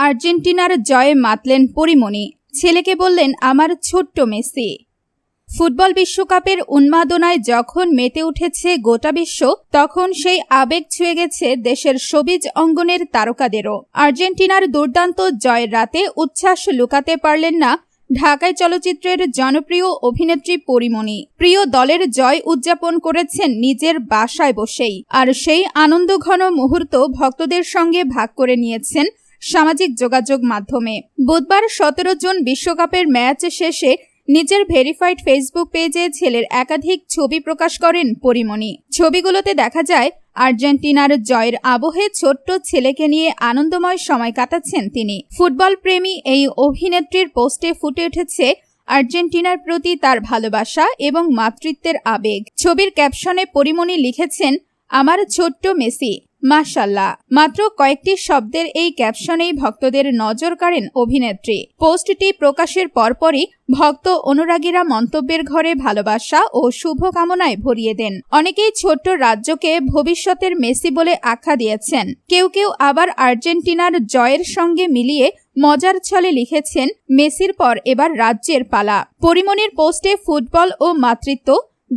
আর্জেন্টিনার জয়ে মাতলেন পরিমণি, ছেলেকে বললেন আমার ছোট্ট মেসি। ফুটবল বিশ্বকাপের উন্মাদনায় যখন মেতে উঠেছে গোটা বিশ্ব, তখন সেই আবেগ ছুঁয়ে গেছে দেশের সবিজ অঙ্গনের তারকাদেরও। আর্জেন্টিনার দুর্দান্ত জয়ের রাতে উচ্ছ্বাস লুকাতে পারলেন না ঢাকাই চলচ্চিত্রের জনপ্রিয় অভিনেত্রী পরিমণি। প্রিয় দলের জয় উদযাপন করেছেন নিজের বাসায় বসেই, আর সেই আনন্দঘন মুহূর্ত ভক্তদের সঙ্গে ভাগ করে নিয়েছেন সামাজিক যোগাযোগ মাধ্যমে। বুধবার 17 জুন বিশ্বকাপের ম্যাচ শেষে নিজের ভেরিফাইড ফেসবুক পেজে ছেলের একাধিক ছবি প্রকাশ করেন পরিমণি। ছবিগুলোতে দেখা যায় আর্জেন্টিনার জয়ের আবহে ছোট্ট ছেলেকে নিয়ে আনন্দময় সময় কাটাচ্ছেন তিনি। ফুটবল প্রেমী এই অভিনেত্রীর পোস্টে ফুটে উঠেছে আর্জেন্টিনার প্রতি তার ভালোবাসা এবং মাতৃত্বের আবেগ। ছবির ক্যাপশনে পরিমণি লিখেছেন, আমার ছোট্ট মেসি, মাশাআল্লাহ। মাত্র কয়েকটি শব্দের এই ক্যাপশনেই ভক্তদের নজর কাড়েন অভিনেত্রী। পোস্টটি প্রকাশের পরপরই ভক্ত অনুরাগীরা মন্তব্যের ঘরে ভালোবাসা ও শুভকামনায় ভরিয়ে দেন। অনেকেই ছোট্ট রাজ্যকে ভবিষ্যতের মেসি বলে আখ্যা দিয়েছেন। কেউ কেউ আবার আর্জেন্টিনার জয়ের সঙ্গে মিলিয়ে মজার ছলে লিখেছেন, মেসির পর এবার রাজ্যের পালা। পরিমণির পোস্টে ফুটবল ও মাতৃত্ব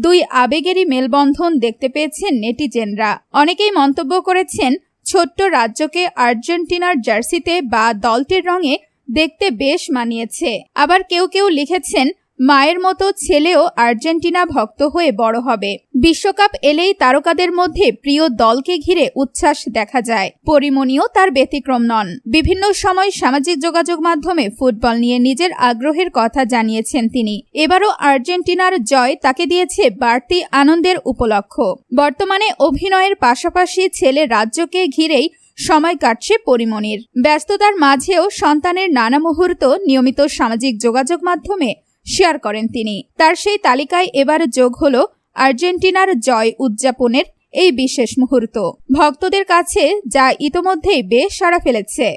দুই আবেগেরই মেলবন্ধন দেখতে পেয়েছেন নেটিজেনরা। অনেকেই মন্তব্য করেছেন, ছোট্ট রাজ্যকে আর্জেন্টিনার জার্সিতে বা দলটির রঙে দেখতে বেশ মানিয়েছে। আবার কেউ কেউ লিখেছেন, মায়ের মতো ছেলেও আর্জেন্টিনা ভক্ত হয়ে বড় হবে। বিশ্বকাপ এলেই তারকাদের মধ্যে প্রিয় দলকে ঘিরে উচ্ছ্বাস দেখা যায়। পরিমণিও তার ব্যতিক্রম নন। বিভিন্ন সময় সামাজিক যোগাযোগ মাধ্যমে ফুটবল নিয়ে নিজের আগ্রহের কথা জানিয়েছেন তিনি। এবারও আর্জেন্টিনার জয় তাকে দিয়েছে বাড়তি আনন্দের উপলক্ষ। বর্তমানে অভিনয়ের পাশাপাশি ছেলে রাজ্যকে ঘিরেই সময় কাটছে পরিমণির। ব্যস্ততার মাঝেও সন্তানের নানা মুহূর্ত নিয়মিত সামাজিক যোগাযোগ মাধ্যমে শেয়ার করেন তিনি। তার সেই তালিকায় এবার যোগ হলো আর্জেন্টিনার জয় উদযাপনের এই বিশেষ মুহূর্ত। ভক্তদের কাছে যা ইতোমধ্যেই বেশ সাড়া ফেলেছে।